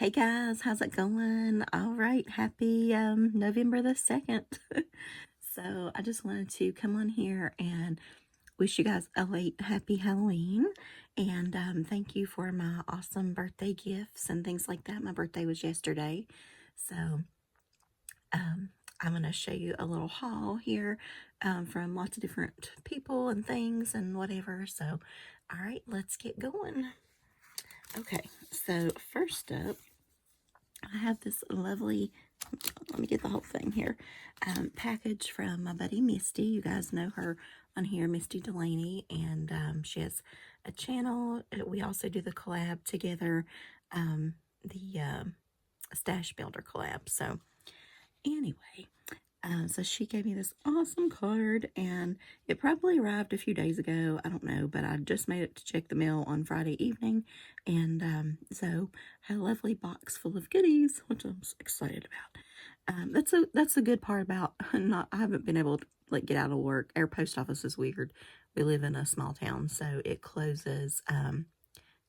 Hey guys, how's it going? All right, happy November the 2nd. So I just wanted to come on here and wish you guys a late happy Halloween. And thank you for my awesome birthday gifts and things like that. My birthday was yesterday. So I'm going to show you a little haul here from lots of different people and things and whatever. So, all right, let's get going. Okay, so first up, I have this lovely, let me get the whole thing here, package from my buddy Misty. You guys know her on here, Misty Delaney, and she has a channel. We also do the collab together, the Stash Builder collab. So anyway, so she gave me this awesome card, and it probably arrived a few days ago. I don't know, but I just made it to check the mail on Friday evening, and so I had a lovely box full of goodies, which I'm excited about. That's the good part about not. I haven't been able to like get out of work. Our post office is weird. We live in a small town, so it closes.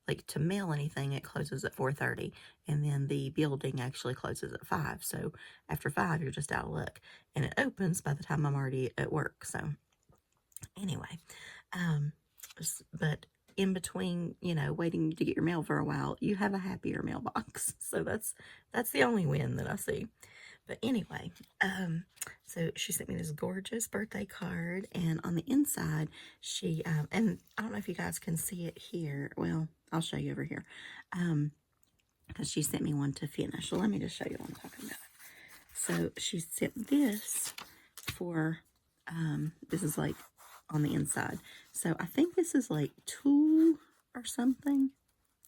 Like to mail anything, it closes at 4:30, and then the building actually closes at 5. So after 5, you're just out of luck, and it opens by the time I'm already at work. So anyway, um, but in between, waiting to get your mail for a while, you have a happier mailbox. So that's the only win that I see. But anyway, so she sent me this gorgeous birthday card, and on the inside, she, and I don't know if you guys can see it here. Well, I'll show you over here, because she sent me one to finish. So let me just show you what I'm talking about. So she sent this for, this is like on the inside. So I think this is like tulle or something,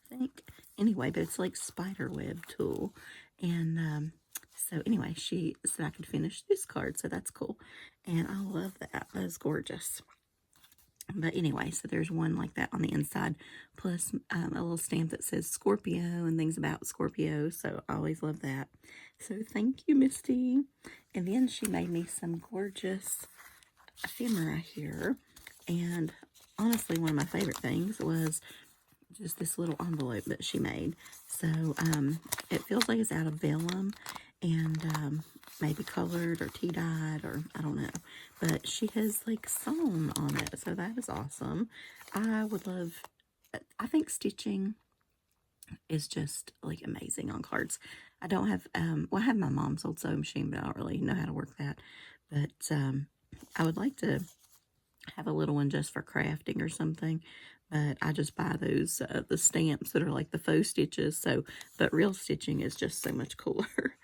I think. Anyway, but it's like spider web tulle, and, so anyway, she said I could finish this card, so that's cool. And I love that. That is gorgeous. But anyway, so there's one like that on the inside, plus a little stamp that says Scorpio and things about Scorpio. So I always love that. So thank you, Misty. And then she made me some gorgeous ephemera here. And honestly, one of my favorite things was just this little envelope that she made. So it feels like it's out of vellum and maybe colored or tea dyed, or I don't know, but she has like sewn on it, so that is awesome. I would love, I think stitching is just like amazing on cards. I don't have well, I have my mom's old sewing machine, but I don't really know how to work that. But I would like to have a little one just for crafting or something, but I just buy those the stamps that are like the faux stitches. So but real stitching is just so much cooler.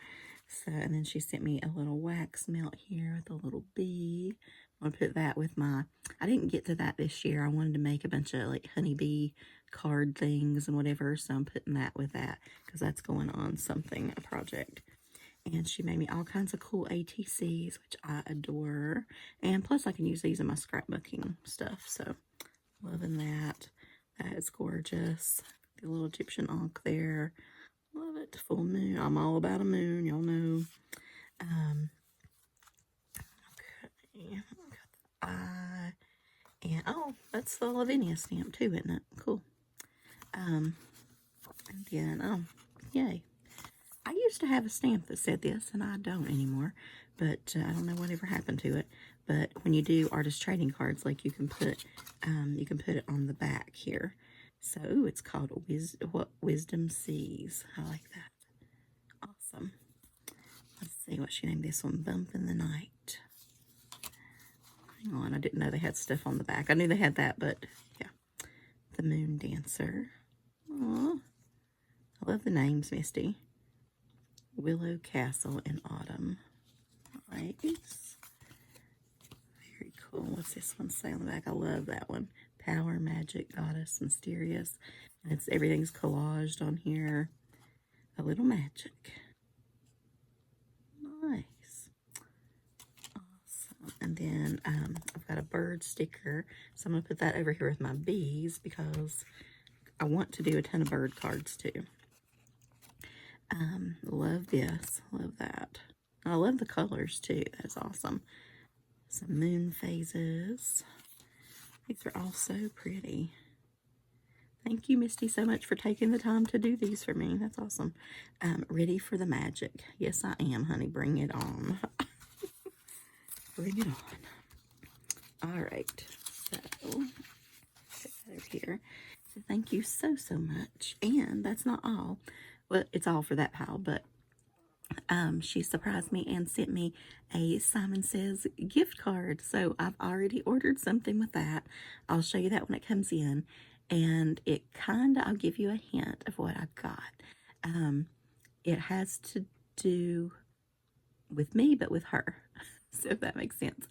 So, and then she sent me a little wax melt here with a little bee. I'm going to put that with my, I didn't get to that this year. I wanted to make a bunch of like honeybee card things and whatever. So I'm putting that with that because that's going on something, a project. And she made me all kinds of cool ATCs, which I adore. And plus I can use these in my scrapbooking stuff. So loving that. That is gorgeous. The little Egyptian ankh there. Love it. Full moon. I'm all about a moon, y'all know. Okay. Got the eye. And, oh, that's the Lavinia stamp too, isn't it? Cool. And then, oh, yay. I used to have a stamp that said this, and I don't anymore. But I don't know whatever happened to it. But when you do artist trading cards, like you can put it on the back here. So it's called What Wisdom Sees. I like that. Awesome. Let's see what she named this one. Bump in the Night. Hang on, I didn't know they had stuff on the back. I knew they had that, but yeah. The Moon Dancer. Aww. I love the names, Misty. Willow Castle in Autumn. Alright. Very cool. What's this one say on the back? I love that one. Power, Magic, Goddess, Mysterious. And everything's collaged on here. A little magic. Nice. Awesome. And then I've got a bird sticker. So I'm going to put that over here with my bees because I want to do a ton of bird cards too. Love this. Love that. I love the colors too. That's awesome. Some moon phases. These are all so pretty. Thank you, Misty, so much for taking the time to do these for me. That's awesome. Ready for the magic. Yes, I am, honey. Bring it on. Bring it on. All right. So, put that over here. So thank you so, so much. And that's not all. Well, it's all for that pile, but she surprised me and sent me a Simon Says gift card. So I've already ordered something with that. I'll show you that when it comes in. And it kind of, I'll give you a hint of what I got. It has to do with me, but with her. So if that makes sense,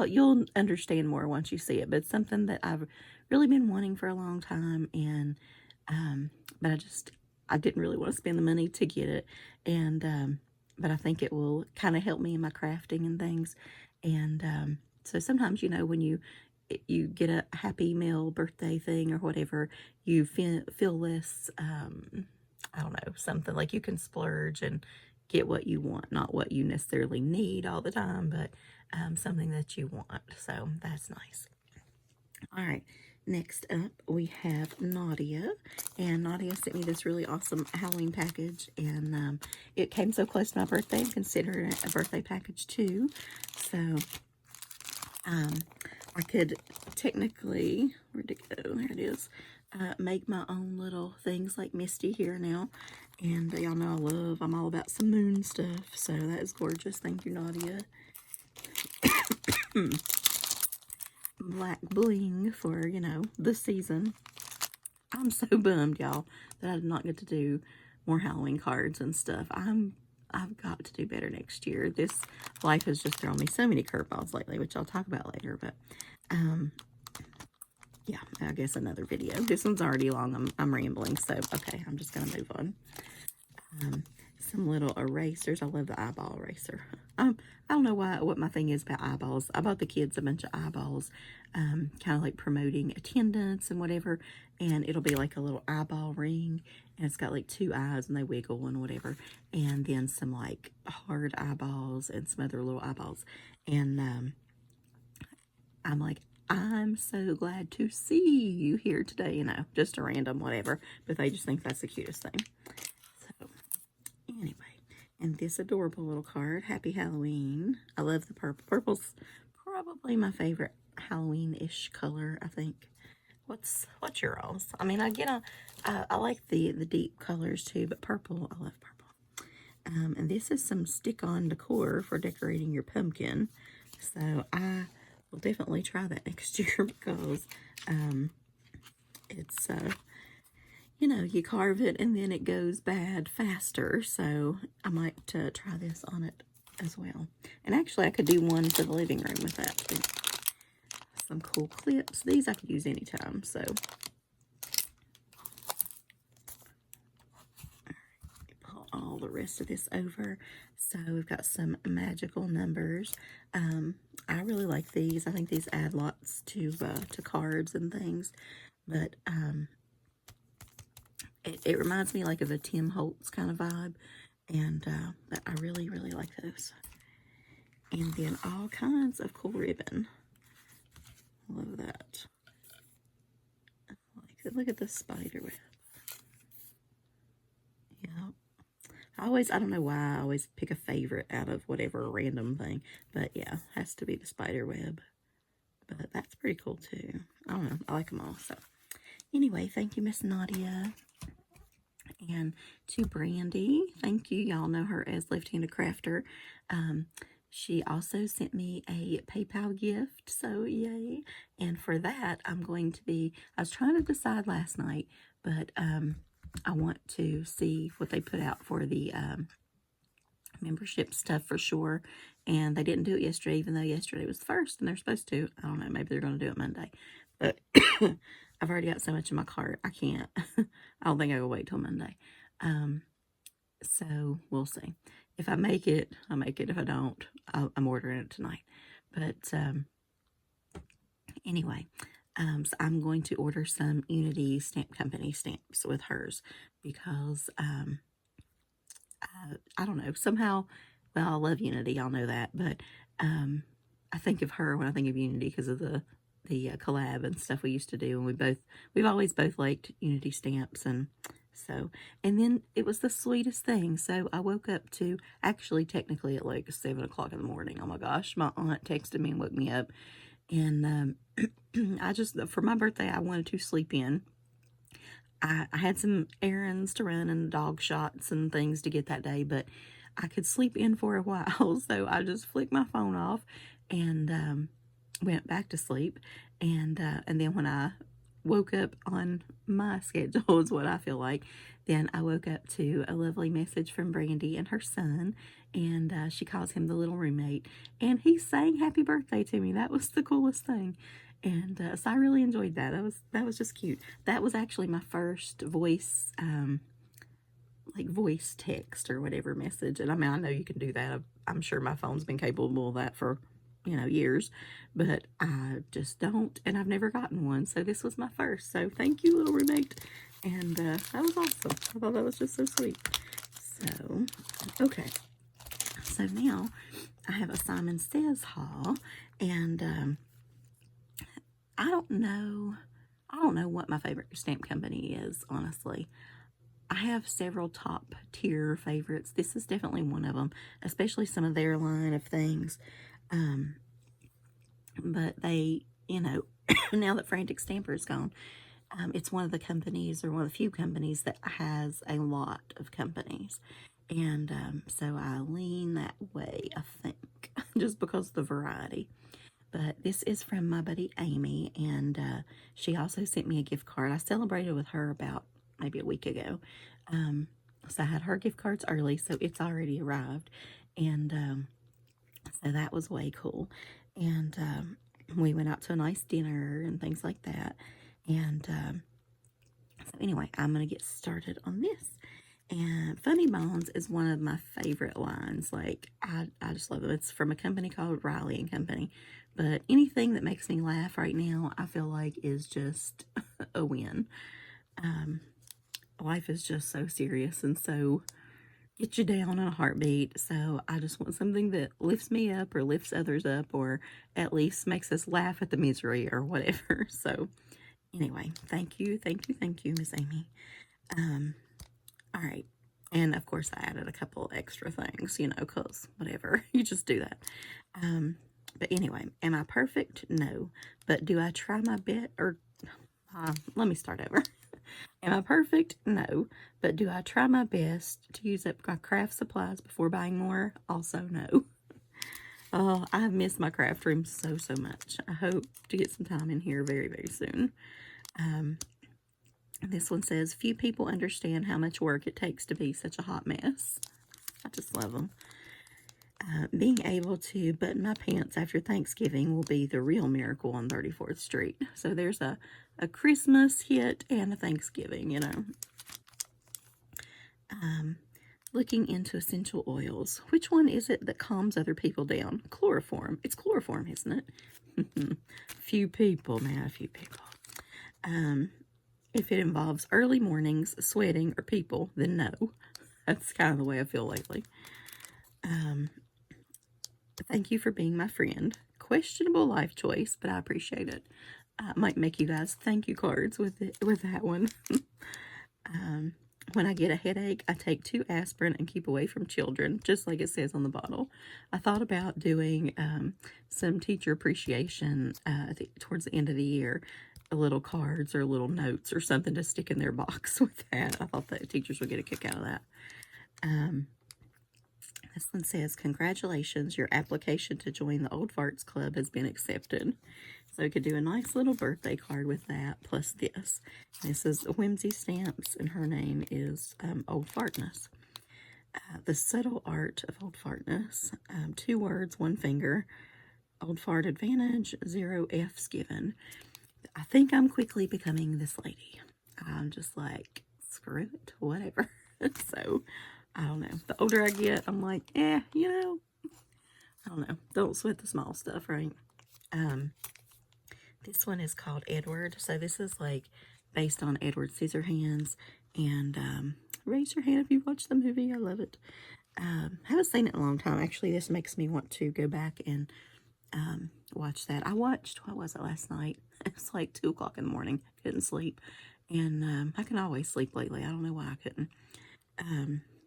you'll understand more once you see it. But it's something that I've really been wanting for a long time, and but I didn't really want to spend the money to get it, and but I think it will kind of help me in my crafting and things, and so sometimes when you get a Happy Meal birthday thing or whatever, you feel less. I don't know, something like you can splurge and get what you want, not what you necessarily need all the time, but something that you want. So that's nice. All right, next up we have Nadia, and Nadia sent me this really awesome Halloween package, and it came so close to my birthday. I'm considering it a birthday package too. So I could technically, where'd it go? There it is. Make my own little things like Misty here now. And y'all know I'm all about some moon stuff. So that is gorgeous. Thank you, Nadia. Black bling for, the season. I'm so bummed, y'all, that I did not get to do more Halloween cards and stuff. I've got to do better next year. This life has just thrown me so many curveballs lately, which I'll talk about later. But, yeah, I guess another video. This one's already long. I'm rambling, so okay, I'm just gonna move on. Some little erasers. I love the eyeball eraser. I don't know what my thing is about eyeballs. I bought the kids a bunch of eyeballs, kind of like promoting attendance and whatever, and it'll be like a little eyeball ring, and it's got like 2 eyes and they wiggle and whatever, and then some like hard eyeballs and some other little eyeballs, and I'm like, I'm so glad to see you here today, just a random whatever, but they just think that's the cutest thing. So anyway, and this adorable little card, Happy Halloween. I love the purple. Purple's probably my favorite Halloween-ish color, I think. What's your all's? I mean, I like the deep colors too, but purple, I love purple. And this is some stick-on decor for decorating your pumpkin. So I will definitely try that next year because it's you carve it and then it goes bad faster. So I might try this on it as well. And actually, I could do one for the living room with that too. Some cool clips. These I could use anytime. So pull all the rest of this over. So we've got some magical numbers. I really like these. I think these add lots to cards and things. But it reminds me like of a Tim Holtz kind of vibe. And but I really, really like those. And then all kinds of cool ribbon. Love that. Look at the spider web. Yeah. I don't know why I always pick a favorite out of whatever random thing. But yeah, has to be the spider web. But that's pretty cool too. I don't know. I like them all. So anyway, thank you, Miss Nadia. And to Brandy, thank you. Y'all know her as Left-Handed Crafter. She also sent me a PayPal gift, so yay. And for that, I was trying to decide last night, but I want to see what they put out for the membership stuff for sure. And they didn't do it yesterday, even though yesterday was the first, and they're supposed to. I don't know, maybe they're going to do it Monday. But I've already got so much in my cart, I can't. I don't think I will wait till Monday. So we'll see. If I make it, I make it. If I don't, I'm ordering it tonight. But anyway, so I'm going to order some Unity Stamp Company stamps with hers because I don't know, somehow, well, I love Unity, y'all know that, but I think of her when I think of Unity because of the the collab and stuff we used to do, and we've always both liked Unity stamps, and so, and then it was the sweetest thing. So I woke up to, actually technically at like 7 o'clock in the morning. Oh my gosh, my aunt texted me and woke me up, and I just, for my birthday, I wanted to sleep in. I had some errands to run and dog shots and things to get that day, but I could sleep in for a while, so I just flicked my phone off and went back to sleep. And then when I woke up on my schedule, is what I feel like, then I woke up to a lovely message from Brandy and her son, and she calls him the little roommate, and he sang happy birthday to me. That was the coolest thing. And so I really enjoyed that. That was just cute. That was actually my first voice, like voice text or whatever message. And I mean, I know you can do that. I'm sure my phone's been capable of that for, years, but I just don't, and I've never gotten one. So this was my first. So thank you, little roommate. And that was awesome. I thought that was just so sweet. So, okay. So now I have a Simon Says haul, and I don't know what my favorite stamp company is, honestly. I have several top tier favorites. This is definitely one of them, especially some of their line of things. But they, now that Frantic Stamper is gone, it's one of the companies, or one of the few companies, that has a lot of companies. And so I lean that way, I think, just because of the variety. But this is from my buddy Amy, and she also sent me a gift card. I celebrated with her about maybe a week ago. So I had her gift cards early, so it's already arrived. And so that was way cool. And we went out to a nice dinner and things like that. And so anyway, I'm going to get started on this. And Funny Bones is one of my favorite lines. Like, I just love it. It's from a company called Riley and Company. But anything that makes me laugh right now, I feel like is just a win. Life is just so serious and so get you down in a heartbeat. So I just want something that lifts me up or lifts others up, or at least makes us laugh at the misery or whatever. So anyway, thank you, Miss Amy. All right. And of course I added a couple extra things, because whatever, you just do that. But anyway, am I perfect? No. But do I try my best? Or let me start over. Am I perfect? No. But do I try my best to use up my craft supplies before buying more? Also, no. Oh, I have missed my craft room so much. I hope to get some time in here very, very soon. This one says, few people understand how much work it takes to be such a hot mess. I just love them. Being able to button my pants after Thanksgiving will be the real miracle on 34th Street. So there's a Christmas hit and a Thanksgiving, Looking into essential oils. Which one is it that calms other people down? Chloroform. It's chloroform, isn't it? Few people, man, a few people. If it involves early mornings, sweating, or people, then no. That's kind of the way I feel lately. Thank you for being my friend. Questionable life choice, but I appreciate it. I might make you guys thank you cards with that one. When I get a headache, I take 2 aspirin and keep away from children, just like it says on the bottle. I thought about doing some teacher appreciation towards the end of the year, little cards or little notes or something to stick in their box with that. I thought that teachers would get a kick out of that. This one says, congratulations, your application to join the Old Farts Club has been accepted. So we could do a nice little birthday card with that, plus this. This is Whimsy Stamps, and her name is Old Fartness. The subtle art of Old Fartness. 2 words, 1 finger. Old Fart advantage, 0 F's given. I think I'm quickly becoming this lady. I'm just like, screw it, whatever. So, I don't know. The older I get, I'm like, I don't know. Don't sweat the small stuff, right? This one is called Edward. So this is like based on Edward Scissorhands. And raise your hand if you've watched the movie. I love it. Haven't seen it in a long time. Actually, this makes me want to go back and watch that. I watched, what was it last night? It was like 2 o'clock in the morning. Couldn't sleep. And I can always sleep lately. I don't know why I couldn't.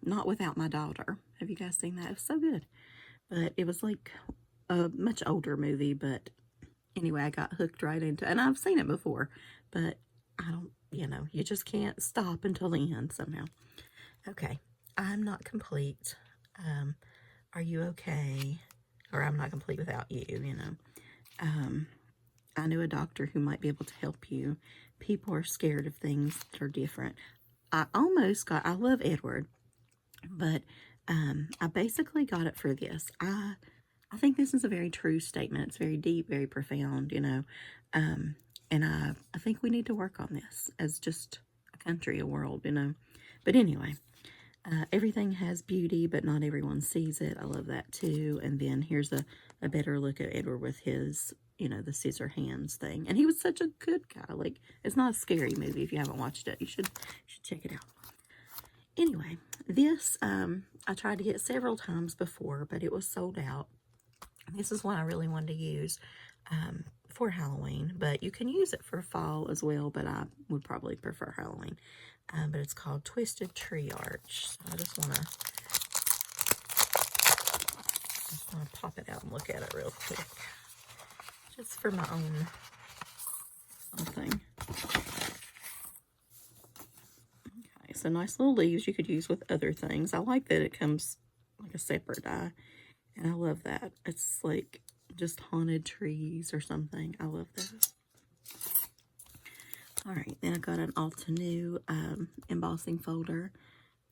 Not Without My Daughter. Have you guys seen that? It was so good. But it was like a much older movie. But anyway, I got hooked right into it. And I've seen it before. But I don't, you just can't stop until the end somehow. Okay. I'm not complete. Are you okay? Or I'm not complete without you, I knew a doctor who might be able to help you. People are scared of things that are different. I love Edward, but I basically got it for this. I think this is a very true statement. It's very deep, very profound, and I think we need to work on this as just a country, a world, But anyway, everything has beauty, but not everyone sees it. I love that too. And then here's a better look at Edward with his, the scissor hands thing. And he was such a good guy. Like, it's not a scary movie. If you haven't watched it, you should check it out. Anyway, this, I tried to get several times before, but it was sold out. This is one I really wanted to use for Halloween, but you can use it for fall as well, but I would probably prefer Halloween. But it's called Twisted Tree Arch. So I just want to pop it out and look at it real quick. Just for my own thing. Okay, so nice little leaves you could use with other things. I like that it comes like a separate die. And I love that. It's like just haunted trees or something. I love those. Alright, then I got an Altenew embossing folder.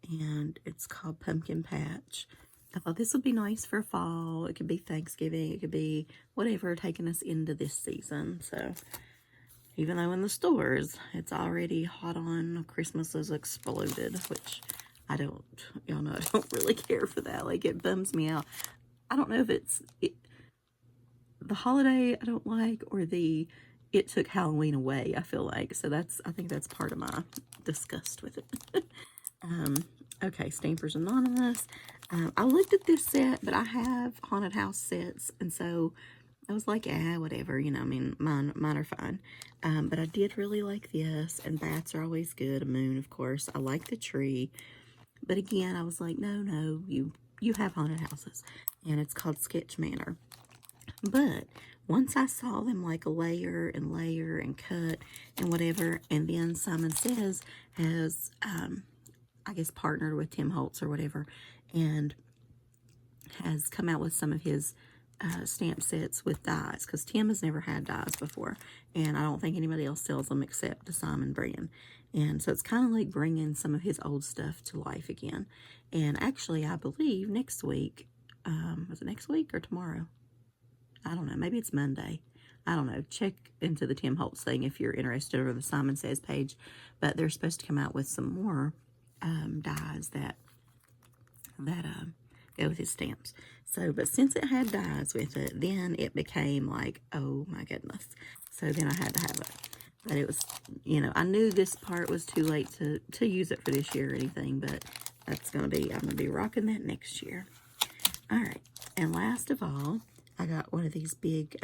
And it's called Pumpkin Patch. I thought this would be nice for fall. It could be Thanksgiving. It could be whatever taking us into this season. So, even though in the stores, it's already hot on. Christmas has exploded, which y'all know I don't really care for that. Like, it bums me out. I don't know if it's the holiday I don't like or it took Halloween away, I feel like. So I think that's part of my disgust with it. Okay, Stampers Anonymous. I looked at this set, but I have haunted house sets, and so I was like, whatever, mine are fine. But I did really like this, and bats are always good. A moon, of course. I like the tree. But again, I was like, no, you have haunted houses. And it's called Sketch Manor. But once I saw them like layer and cut and whatever, and then Simon Says has, I guess, partnered with Tim Holtz or whatever, and has come out with some of his stamp sets with dies, because Tim has never had dies before, and I don't think anybody else sells them except the Simon brand. And so it's kind of like bringing some of his old stuff to life again. And actually, I believe next week, was it next week or tomorrow? I don't know. Maybe it's Monday. I don't know. Check into the Tim Holtz thing if you're interested, or the Simon Says page. But they're supposed to come out with some more dies that go with his stamps. So, but since it had dies with it, then it became like, oh my goodness. So then I had to have it. But it was, I knew this part was too late to use it for this year or anything, but I'm going to be rocking that next year. All right. And last of all, I got one of these big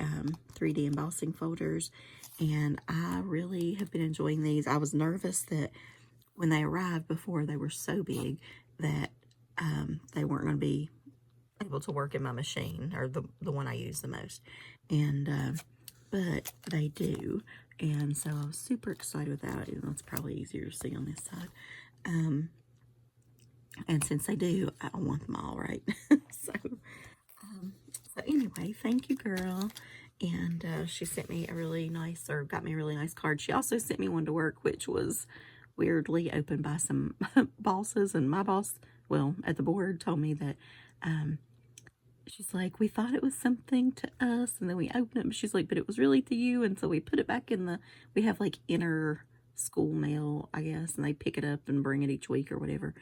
3D embossing folders, and I really have been enjoying these. I was nervous that when they arrived before, they were so big that they weren't going to be able to work in my machine, or the one I use the most. And but they do, and so I was super excited with that. Even though it's probably easier to see on this side. And since they do, I want them all, right? So anyway, thank you, girl. And she sent me got me a really nice card. She also sent me one to work, which was weirdly opened by some bosses. And my boss, well, at the board, told me that she's like, we thought it was something to us, and then we opened it, but she's like, but it was really to you. And so we put it back in we have like inner school mail, I guess, and they pick it up and bring it each week or whatever.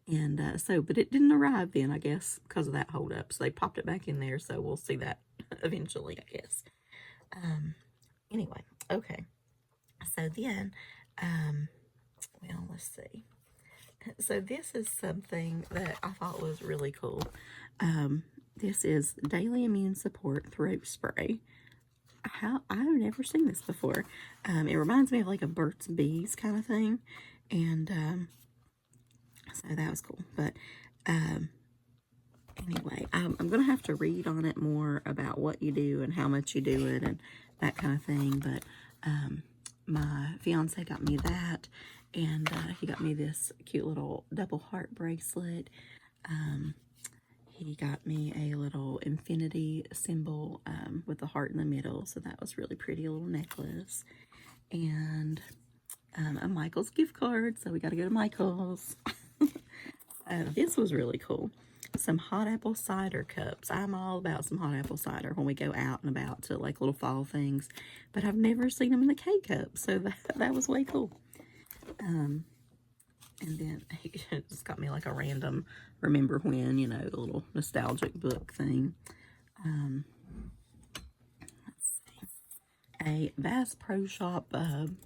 And but it didn't arrive then, I guess, because of that hold up. So they popped it back in there. So we'll see that eventually, I guess. Anyway, okay. So then, well, let's see. So this is something that I thought was really cool. This is Daily Immune Support Throat Spray. I've never seen this before. It reminds me of like a Burt's Bees kind of thing. And so that was cool. But anyway, I'm going to have to read on it more about what you do and how much you do it and that kind of thing. But my fiance got me that, and he got me this cute little double heart bracelet. He got me a little infinity symbol with a heart in the middle, so that was really pretty, a little necklace. And a Michael's gift card, so we got to go to Michael's. This was really cool. Some hot apple cider cups. I'm all about some hot apple cider when we go out and about to like little fall things, but I've never seen them in the K-cup, so that was way cool. And then he just got me like a random remember when, you know, a little nostalgic book thing. Let's see. A Bass Pro Shop, kind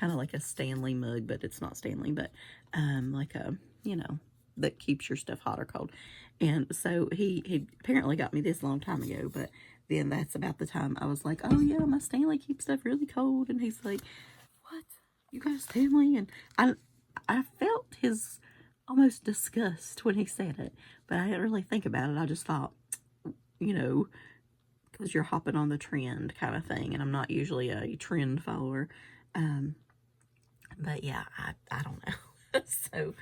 of like a Stanley mug, but it's not Stanley, but like a, you know, that keeps your stuff hot or cold. And so he apparently got me this a long time ago, but then that's about the time I was like, oh yeah, my Stanley keeps stuff really cold. And he's like, what? You got a Stanley? And I felt his almost disgust when he said it, but I didn't really think about it. I just thought, you know, because you're hopping on the trend kind of thing, and I'm not usually a trend follower. But yeah, I don't know. So,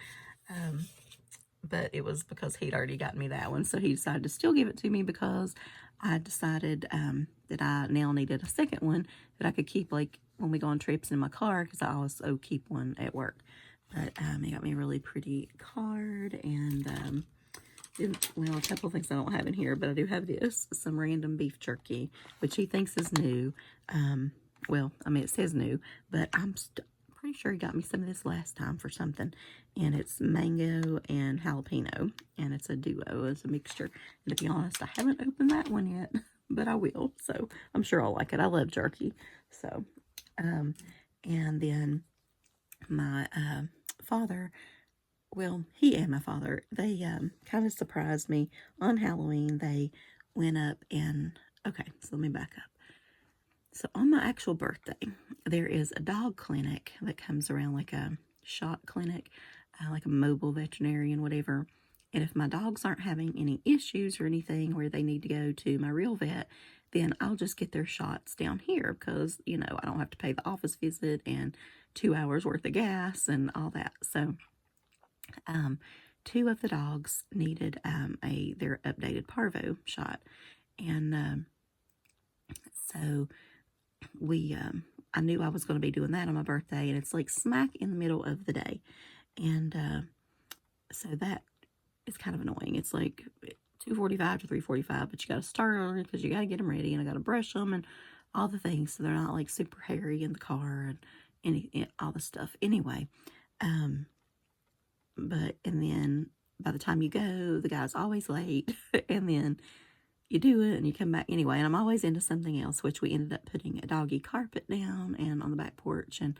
but it was because he'd already gotten me that one, so he decided to still give it to me because I decided that I now needed a second one that I could keep like when we go on trips in my car, because I also keep one at work. But he got me a really pretty card, and well, a couple of things I don't have in here, but I do have this, some random beef jerky, which he thinks is new. Well, I mean, it says new, but I'm pretty sure he got me some of this last time for something, and it's mango and jalapeno, and it's a duo, it's a mixture. And to be honest, I haven't opened that one yet, but I will, so I'm sure I'll like it. I love jerky. So, and then my father, well, he and my father, they kind of surprised me on Halloween. They went up and, okay, so let me back up. So on my actual birthday, there is a dog clinic that comes around, like a shot clinic, like a mobile veterinarian, whatever. And if my dogs aren't having any issues or anything where they need to go to my real vet, then I'll just get their shots down here because, you know, I don't have to pay the office visit and 2 hours worth of gas and all that. So, two of the dogs needed their updated parvo shot. And so we, I knew I was going to be doing that on my birthday, and it's like smack in the middle of the day. And so that is kind of annoying. It's like 2:45 to 3:45, but you got to start early because you got to get them ready, and I got to brush them and all the things so they're not like super hairy in the car and all the stuff. Anyway, and then by the time you go, the guy's always late, and then you do it and you come back anyway. And I'm always into something else, which we ended up putting a doggy carpet down and on the back porch. And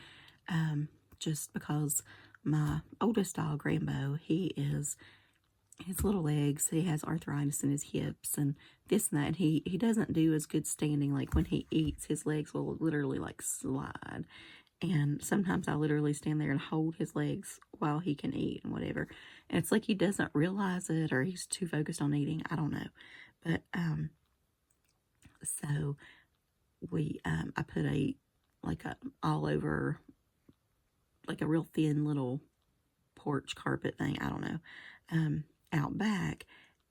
just because my oldest dog, Rambo, his little legs, he has arthritis in his hips and this and that. And he doesn't do as good standing. Like when he eats, his legs will literally like slide. And sometimes I literally stand there and hold his legs while he can eat and whatever. And it's like he doesn't realize it, or he's too focused on eating. I don't know. But, so I put like a all over, like a real thin little porch carpet thing. I don't know, out back.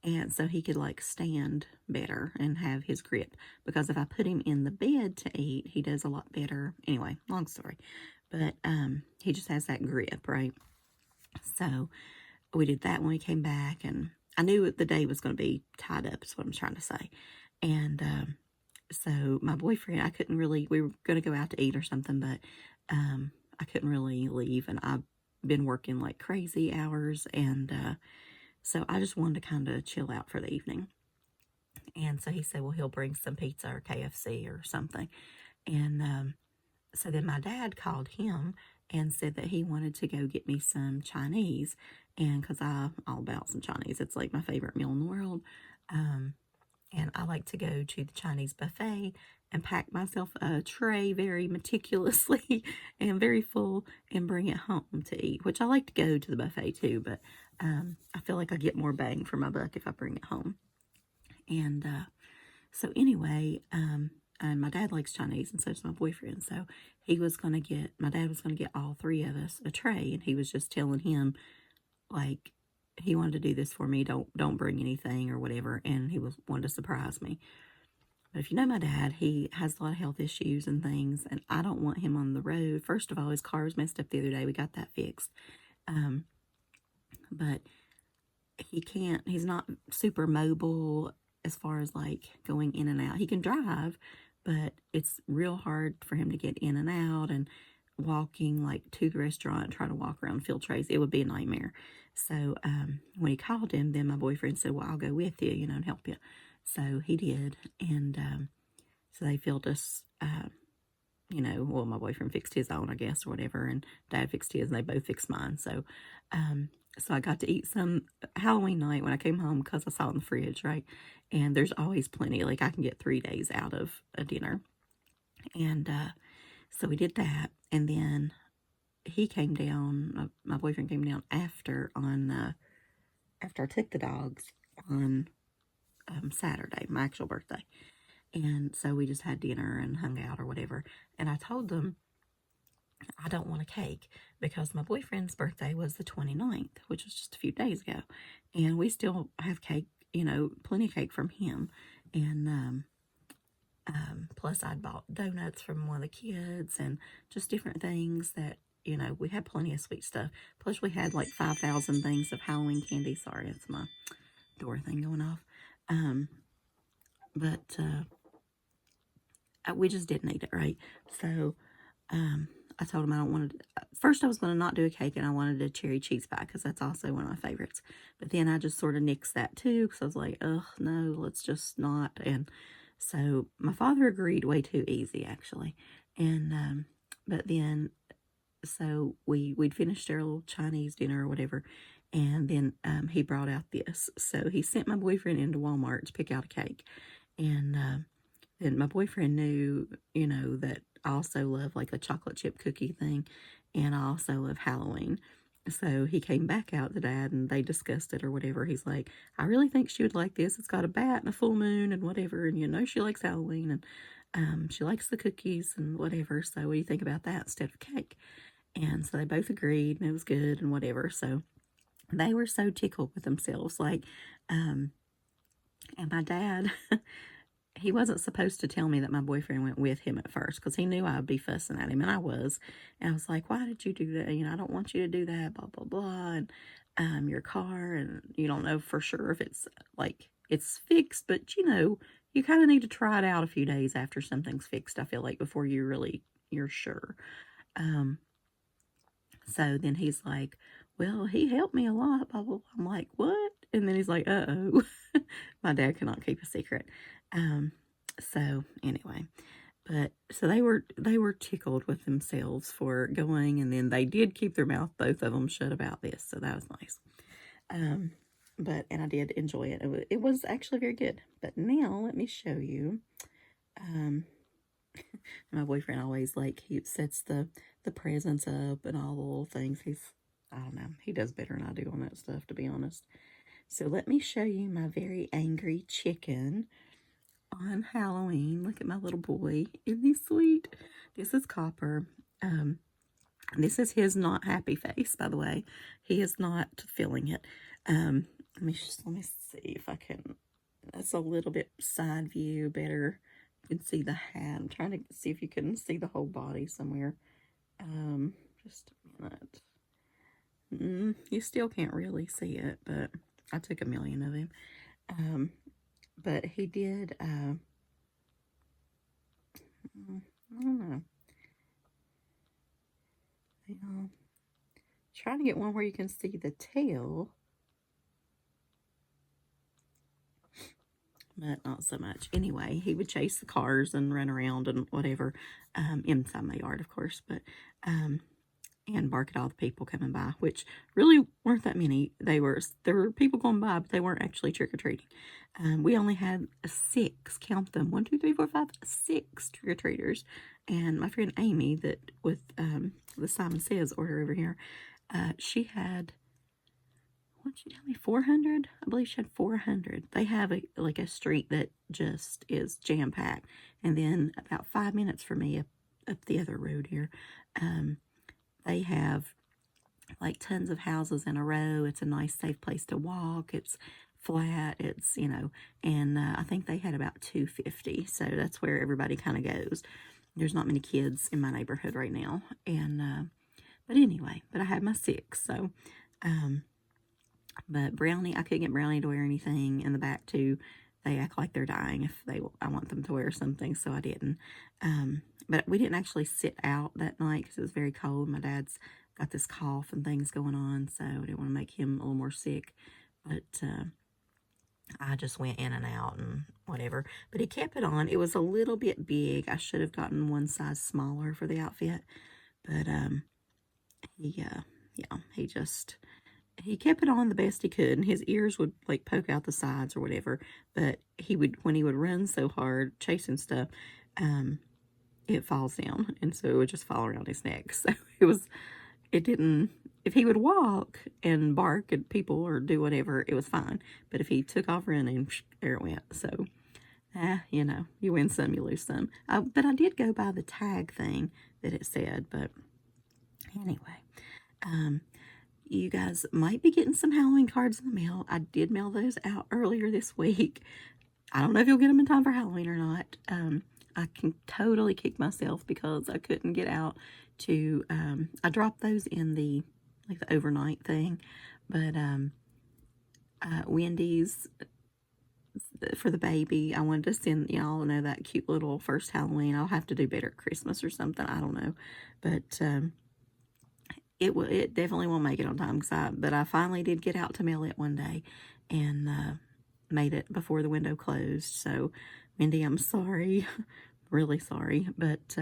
And so he could like stand better and have his grip, because if I put him in the bed to eat, he does a lot better. Anyway, long story, but he just has that grip, right? So we did that when we came back, and I knew the day was going to be tied up, is what I'm trying to say. And so my boyfriend, I couldn't really, we were going to go out to eat or something, but I couldn't really leave, and I've been working like crazy hours, and so I just wanted to kind of chill out for the evening. And so he said, well, he'll bring some pizza or KFC or something. And so then my dad called him and said that he wanted to go get me some Chinese. And because I'm all about some Chinese, it's like my favorite meal in the world. And I like to go to the Chinese buffet and pack myself a tray very meticulously and very full and bring it home to eat, which I like to go to the buffet too, but I feel like I get more bang for my buck if I bring it home. And so anyway, and my dad likes Chinese, and so does my boyfriend. So my dad was going to get all three of us a tray, and he was just telling him, like, he wanted to do this for me. Don't bring anything or whatever, and he wanted to surprise me. But if you know my dad, he has a lot of health issues and things, and I don't want him on the road. First of all, his car was messed up the other day. We got that fixed. But he's not super mobile as far as like going in and out. He can drive, but it's real hard for him to get in and out, and walking like to the restaurant and trying to walk around field trays, it would be a nightmare. So when he called him, then my boyfriend said, well, I'll go with you, and help you. So he did, and so they filled us, well, my boyfriend fixed his own, I guess, or whatever, and Dad fixed his, and they both fixed mine. So so I got to eat some Halloween night when I came home, because I saw it in the fridge, right? And there's always plenty. Like, I can get 3 days out of a dinner. And so we did that. And then he came down, my boyfriend came down after I took the dogs on Saturday, my actual birthday. And so we just had dinner and hung out or whatever. And I told them I don't want a cake, because my boyfriend's birthday was the 29th, which was just a few days ago. And we still have cake, plenty of cake from him. And plus I'd bought donuts from one of the kids and just different things that, we had plenty of sweet stuff. Plus we had like 5,000 things of Halloween candy. Sorry, it's my door thing going off. But we just didn't eat it, right? So I told him I don't want to. First, I was going to not do a cake, and I wanted a cherry cheese pie, because that's also one of my favorites. But then I just sort of nixed that too, because I was like, ugh, no, let's just not. And so my father agreed way too easy, actually. And but then, so we'd finished our little Chinese dinner or whatever, and then he brought out this. So he sent my boyfriend into Walmart to pick out a cake, and then my boyfriend knew, that I also love like a chocolate chip cookie thing, and I also love Halloween. So he came back out to Dad, and they discussed it or whatever. He's like, I really think she would like this. It's got a bat and a full moon and whatever, and she likes Halloween, and she likes the cookies and whatever. So what do you think about that instead of cake? And so they both agreed, and it was good and whatever. So they were so tickled with themselves, like, and my dad. He wasn't supposed to tell me that my boyfriend went with him at first, because he knew I would be fussing at him, and I was. And I was like, why did you do that? I don't want you to do that, blah, blah, blah. And your car, and you don't know for sure if it's, like, it's fixed, but, you kind of need to try it out a few days after something's fixed, I feel like, before you're sure. So then he's like, well, he helped me a lot, blah, blah, blah. I'm like, what? And then he's like, uh-oh. My dad cannot keep a secret. So anyway, but so they were tickled with themselves for going, and then they did keep their mouth, both of them, shut about this, so that was nice. And I did enjoy it. It was actually very good. But now let me show you. My boyfriend always, like, he sets the presents up and all the little things. I don't know, he does better than I do on that stuff, to be honest. So let me show you my very angry chicken on Halloween. Look at my little boy. Isn't he sweet? This is Copper. This is his not happy face, by the way. He is not feeling it. Let me see if I can. That's a little bit side view better. You can see the hat. I'm trying to see if you can see the whole body somewhere. Just a minute. You still can't really see it, but I took a million of him. But he did, I don't know. Trying to get one where you can see the tail, but not so much. Anyway, he would chase the cars and run around and whatever, inside my yard, of course. But and bark at all the people coming by, which really weren't that many. There were people going by, but they weren't actually trick-or-treating. We only had 6, count them, 1, 2, 3, 4, 5, 6 trick-or-treaters. And my friend Amy, that with the Simon Says order over here, she had, what did she tell me, 400? I believe she had 400. They have like a street that just is jam-packed. And then about 5 minutes from me up the other road here, they have like tons of houses in a row. It's a nice, safe place to walk. It's flat. It's, and I think they had about 250. So that's where everybody kind of goes. There's not many kids in my neighborhood right now. And, but anyway, but I had my 6. So, but Brownie, I couldn't get Brownie to wear anything. In the back too, they act like they're dying if I want them to wear something, so I didn't. But we didn't actually sit out that night because it was very cold. My dad's got this cough and things going on, so I didn't want to make him a little more sick. But I just went in and out and whatever. But he kept it on. It was a little bit big. I should have gotten one size smaller for the outfit. But he kept it on the best he could, and his ears would like poke out the sides or whatever. But when he would run so hard chasing stuff, it falls down, and so it would just fall around his neck. So it didn't. If he would walk and bark at people or do whatever, it was fine. But if he took off running, there it went. So, you win some, you lose some. But I did go by the tag thing that it said. But anyway, you guys might be getting some Halloween cards in the mail. I did mail those out earlier this week. I don't know if you'll get them in time for Halloween or not. I can totally kick myself because I couldn't get out to, I dropped those in the overnight thing, but Wendy's, for the baby, I wanted to send, y'all know that cute little first Halloween. I'll have to do better at Christmas or something, I don't know, but it definitely won't make it on time, but I finally did get out to mail it one day, and made it before the window closed. So Wendy, I'm sorry, really sorry, but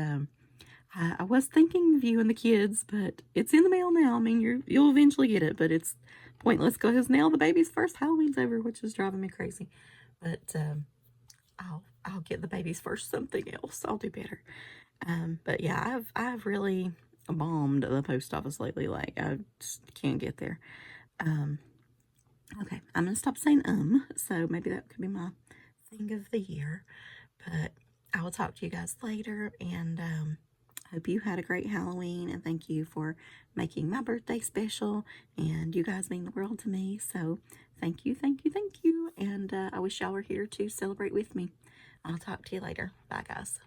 I was thinking of you and the kids, but it's in the mail now. I mean, you'll eventually get it, but it's pointless because now the baby's first Halloween's over, which is driving me crazy. But I'll get the baby's first something else. I'll do better. But yeah, I've really bombed the post office lately. Like, I just can't get there. Okay, I'm gonna stop saying so maybe that could be my thing of the year. But I will talk to you guys later, and hope you had a great Halloween, and thank you for making my birthday special, and you guys mean the world to me. So thank you, thank you, thank you, and I wish y'all were here to celebrate with me. I'll talk to you later. Bye, guys.